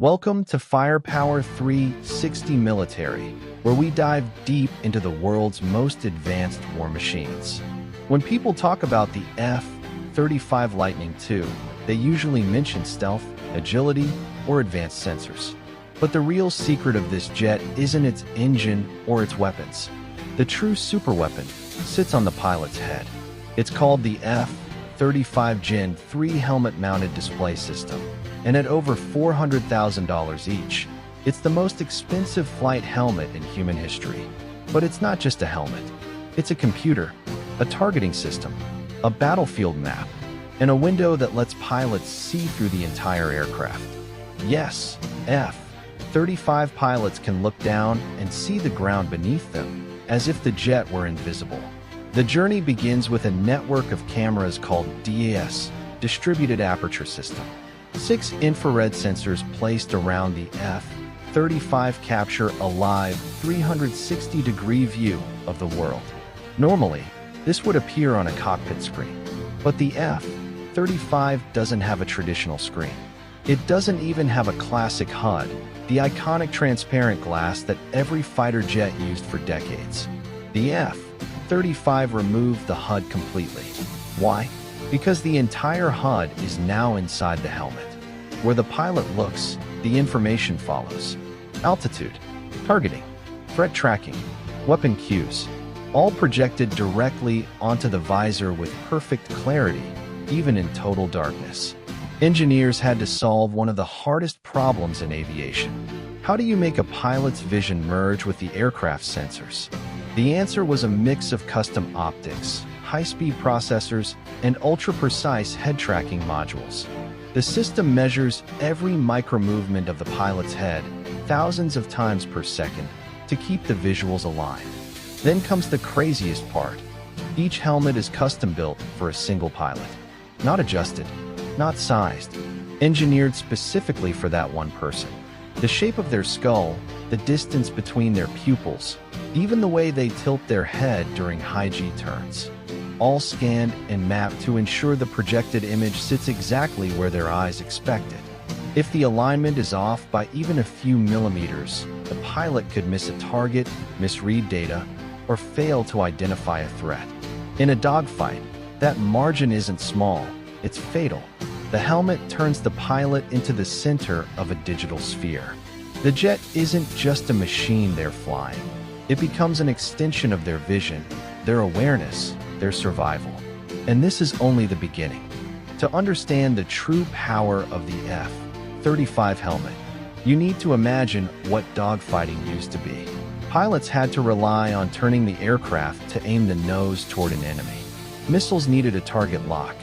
Welcome to Firepower 360 Military, where we dive deep into the world's most advanced war machines. When people talk about the F-35 Lightning II, they usually mention stealth, agility, or advanced sensors. But the real secret of this jet isn't its engine or its weapons. The true superweapon sits on the pilot's head. It's called the F-35 Gen 3 helmet-mounted display system, and at over $400,000 each, it's the most expensive flight helmet in human history. But it's not just a helmet. It's a computer, a targeting system, a battlefield map, and a window that lets pilots see through the entire aircraft. Yes, F-35 pilots can look down and see the ground beneath them, as if the jet were invisible. The journey begins with a network of cameras called DAS, Distributed Aperture System. 6 infrared sensors placed around the F-35 capture a live 360-degree view of the world. Normally, this would appear on a cockpit screen, but the F-35 doesn't have a traditional screen. It doesn't even have a classic HUD, the iconic transparent glass that every fighter jet used for decades. The F-35 removed the HUD completely. Why? Because the entire HUD is now inside the helmet. Where the pilot looks, the information follows. Altitude, targeting, threat tracking, weapon cues, all projected directly onto the visor with perfect clarity, even in total darkness. Engineers had to solve one of the hardest problems in aviation. How do you make a pilot's vision merge with the aircraft's sensors? The answer was a mix of custom optics, high-speed processors, and ultra-precise head-tracking modules. The system measures every micro-movement of the pilot's head thousands of times per second to keep the visuals aligned. Then comes the craziest part. Each helmet is custom-built for a single pilot. Not adjusted, not sized, engineered specifically for that one person. The shape of their skull, the distance between their pupils, even the way they tilt their head during high G turns. All scanned and mapped to ensure the projected image sits exactly where their eyes expect it. If the alignment is off by even a few millimeters, the pilot could miss a target, misread data, or fail to identify a threat. In a dogfight, that margin isn't small, it's fatal. The helmet turns the pilot into the center of a digital sphere. The jet isn't just a machine they're flying. It becomes an extension of their vision, their awareness, their survival. And this is only the beginning. To understand the true power of the F-35 helmet, you need to imagine what dogfighting used to be. Pilots had to rely on turning the aircraft to aim the nose toward an enemy. Missiles needed a target lock.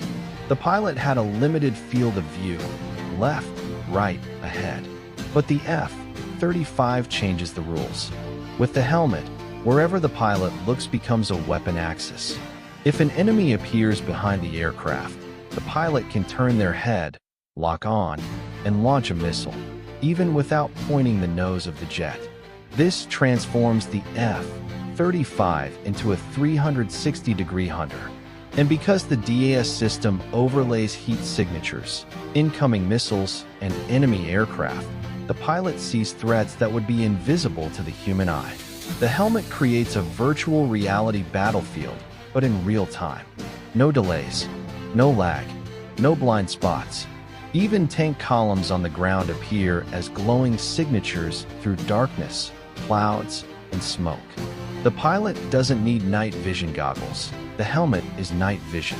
The pilot had a limited field of view, left, right, ahead. But the F-35 changes the rules. With the helmet, wherever the pilot looks becomes a weapon axis. If an enemy appears behind the aircraft, the pilot can turn their head, lock on, and launch a missile, even without pointing the nose of the jet. This transforms the F-35 into a 360-degree hunter. And because the DAS system overlays heat signatures, incoming missiles, and enemy aircraft, the pilot sees threats that would be invisible to the human eye. The helmet creates a virtual reality battlefield, but in real time. No delays, no lag, no blind spots. Even tank columns on the ground appear as glowing signatures through darkness, clouds, and smoke. The pilot doesn't need night vision goggles. The helmet is night vision.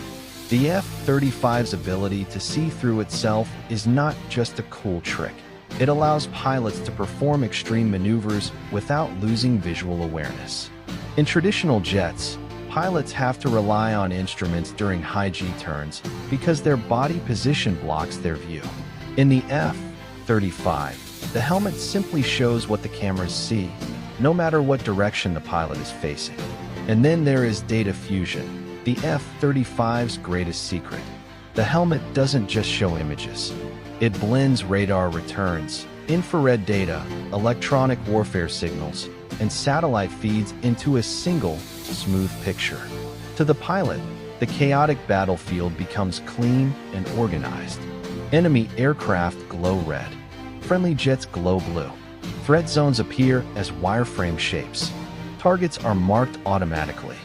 The F-35's ability to see through itself is not just a cool trick. It allows pilots to perform extreme maneuvers without losing visual awareness. In traditional jets, pilots have to rely on instruments during high G turns because their body position blocks their view. In the F-35, the helmet simply shows what the cameras see, no matter what direction the pilot is facing. And then there is data fusion, the F-35's greatest secret. The helmet doesn't just show images. It blends radar returns, infrared data, electronic warfare signals, and satellite feeds into a single, smooth picture. To the pilot, the chaotic battlefield becomes clean and organized. Enemy aircraft glow red. Friendly jets glow blue. Threat zones appear as wireframe shapes. Targets are marked automatically.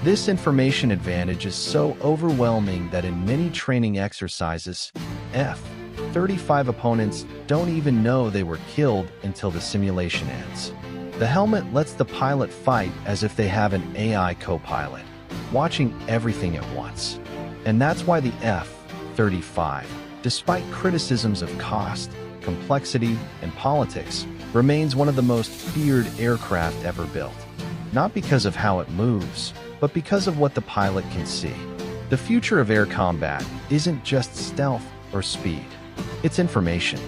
This information advantage is so overwhelming that in many training exercises, F-35 opponents don't even know they were killed until the simulation ends. The helmet lets the pilot fight as if they have an AI co-pilot, watching everything at once. And that's why the F-35, despite criticisms of cost, complexity, and politics, remains one of the most feared aircraft ever built. Not because of how it moves, but because of what the pilot can see. The future of air combat isn't just stealth or speed. It's information,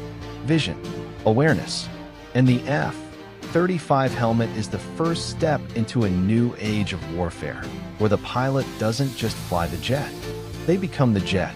vision, awareness. And the F-35 helmet is the first step into a new age of warfare, where the pilot doesn't just fly the jet. They become the jet.